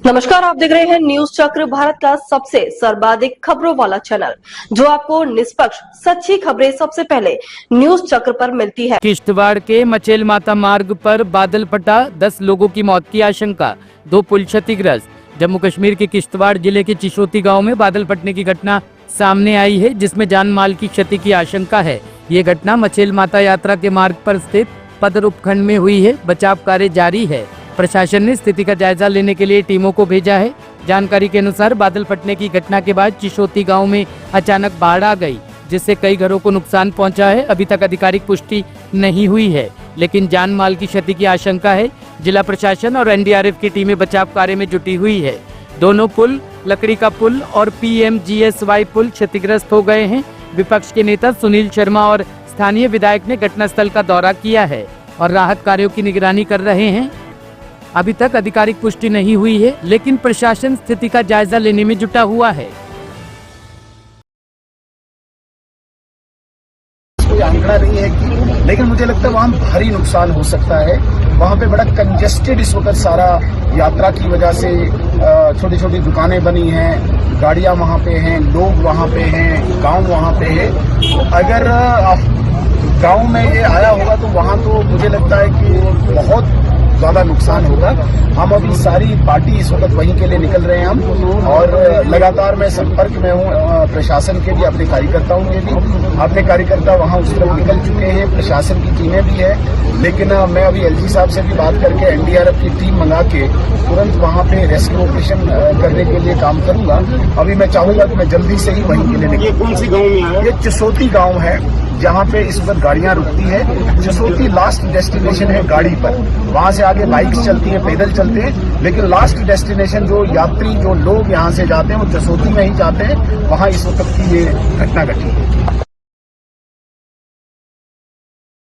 नमस्कार, आप देख रहे हैं न्यूज चक्र, भारत का सबसे सर्वाधिक खबरों वाला चैनल, जो आपको निष्पक्ष सच्ची खबरें सबसे पहले न्यूज चक्र पर मिलती है। किश्तवाड़ के मचेल माता मार्ग पर बादल फटा, 10 लोगों की मौत की आशंका, 2 पुल क्षतिग्रस्त। जम्मू कश्मीर के किश्तवाड़ जिले के चिशोती गांव में बादल फटने की घटना सामने आई है, जिसमें जान माल की क्षति की आशंका है। ये घटना मचेल माता यात्रा के मार्ग पर स्थित पदर उपखंड में हुई है। बचाव कार्य जारी है। प्रशासन ने स्थिति का जायजा लेने के लिए टीमों को भेजा है। जानकारी के अनुसार बादल फटने की घटना के बाद चिशोती गांव में अचानक बाढ़ आ गई, जिससे कई घरों को नुकसान पहुंचा है। अभी तक आधिकारिक पुष्टि नहीं हुई है, लेकिन जान माल की क्षति की आशंका है। जिला प्रशासन और एनडीआरएफ की टीमें बचाव कार्य में जुटी हुई है। दोनों पुल, लकड़ी का पुल और पीएमजीएसवाई पुल क्षतिग्रस्त हो गए हैं। विपक्ष के नेता सुनील शर्मा और स्थानीय विधायक ने घटनास्थल का दौरा किया है और राहत कार्यों की निगरानी कर रहे हैं। अभी तक आधिकारिक पुष्टि नहीं हुई है, लेकिन प्रशासन स्थिति का जायजा लेने में जुटा हुआ है। कोई आंकड़ा नहीं है कि, लेकिन मुझे लगता है वहाँ भारी नुकसान हो सकता है। वहाँ पे बड़ा कंजेस्टेड इस वक्त सारा यात्रा की वजह से छोटी छोटी दुकानें बनी हैं, गाड़ियाँ वहाँ पे हैं, लोग वहाँ पे हैं, गांव वहाँ पे है। अगर गांव में ये आया होगा तो वहाँ तो मुझे लगता है कि बहुत ज्यादा नुकसान होगा। हम अभी सारी पार्टी इस वक्त वहीं के लिए निकल रहे हैं हम, और लगातार मैं संपर्क में हूँ प्रशासन के भी, अपने कार्यकर्ताओं के भी। अपने कार्यकर्ता वहाँ उस तरफ निकल चुके हैं, प्रशासन की टीमें भी है। लेकिन मैं अभी एलजी साहब से भी बात करके एनडीआरएफ की टीम मंगा के तुरंत वहाँ पे रेस्क्यू ऑपरेशन करने के लिए काम करूंगा। अभी मैं चाहूंगा कि मैं जल्दी से ही वहीं के लिए निकलूं। ये कौन सी गाँव में है? ये चिशोती गाँव है, जहाँ पे इस वक्त गाड़ियां रुकती है। चिशोती लास्ट डेस्टिनेशन है गाड़ी पर, वहां से आगे बाइक्स चलती हैं, पैदल चलते हैं, लेकिन लास्ट डेस्टिनेशन जो यात्री, जो लोग यहाँ से जाते हैं वो चिशोती में ही जाते हैं। वहां इस वक्त की ये घटना घटी है।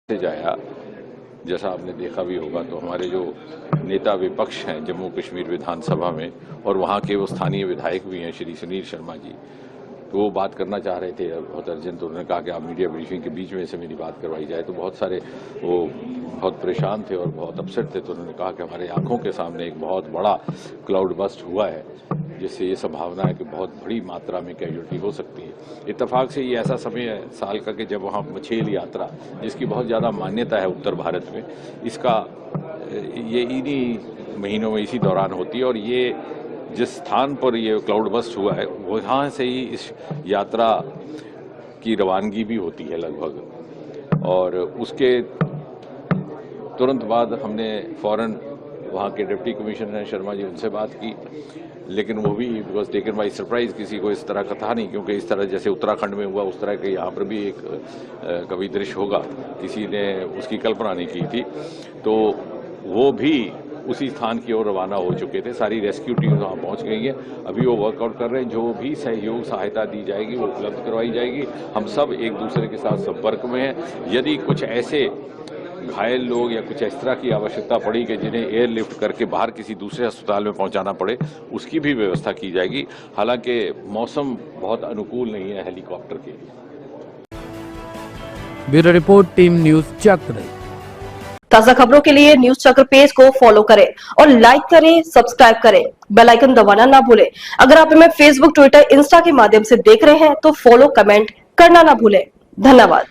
जाया जैसा आपने देखा भी होगा, तो हमारे जो नेता विपक्ष हैं जम्मू कश्मीर विधानसभा में, और वहाँ के वो स्थानीय विधायक भी हैं श्री सुनील शर्मा जी, तो वो बात करना चाह रहे थे बहुत अर्जेंट। तो उन्होंने कहा कि आप मीडिया ब्रीफिंग के बीच में से मेरी बात करवाई जाए। तो बहुत सारे वो बहुत परेशान थे और बहुत अपसेट थे। तो उन्होंने कहा कि हमारे आंखों के सामने एक बहुत बड़ा क्लाउड बस्ट हुआ है, जिससे ये संभावना है कि बहुत बड़ी मात्रा में कैजुअल्टी हो सकती है। इत्तेफाक से ये ऐसा समय है साल का कि जब वहाँ मछेल यात्रा, जिसकी बहुत ज़्यादा मान्यता है उत्तर भारत में, इसका ये इन्हीं महीनों में इसी दौरान होती है। और ये जिस स्थान पर ये क्लाउड बस्ट हुआ है, वहाँ से ही इस यात्रा की रवानगी भी होती है लगभग। और उसके तुरंत बाद हमने फौरन वहाँ के डिप्टी कमिश्नर शर्मा जी, उनसे बात की, लेकिन वो भी बिकॉज टेकन बाई सरप्राइज, किसी को इस तरह का था नहीं, क्योंकि इस तरह जैसे उत्तराखंड में हुआ उस तरह के यहाँ पर भी एक कभी दृश्य होगा, किसी ने उसकी कल्पना नहीं की थी। तो वो भी उसी स्थान की ओर रवाना हो चुके थे। सारी रेस्क्यू टीम वहाँ पहुँच गई है। अभी वो वर्कआउट कर रहे हैं। जो भी सहयोग सहायता दी जाएगी वो उपलब्ध करवाई जाएगी। हम सब एक दूसरे के साथ संपर्क में हैं। यदि कुछ ऐसे घायल लोग या कुछ इस तरह की आवश्यकता पड़ी कि जिन्हें एयरलिफ्ट करके बाहर किसी दूसरे अस्पताल में पहुंचाना पड़े, उसकी भी व्यवस्था की जाएगी। हालांकि मौसम बहुत अनुकूल नहीं है हेलीकॉप्टर के लिए। ब्यूरो रिपोर्ट, टीम न्यूज चक्र। ताजा खबरों के लिए न्यूज चक्र पेज को फॉलो करें और लाइक करें, सब्सक्राइब करें, बेल आइकन दबाना ना भूलें। अगर आप हमें फेसबुक, ट्विटर, इंस्टा के माध्यम से देख रहे हैं तो फॉलो, कमेंट करना ना भूलें। धन्यवाद।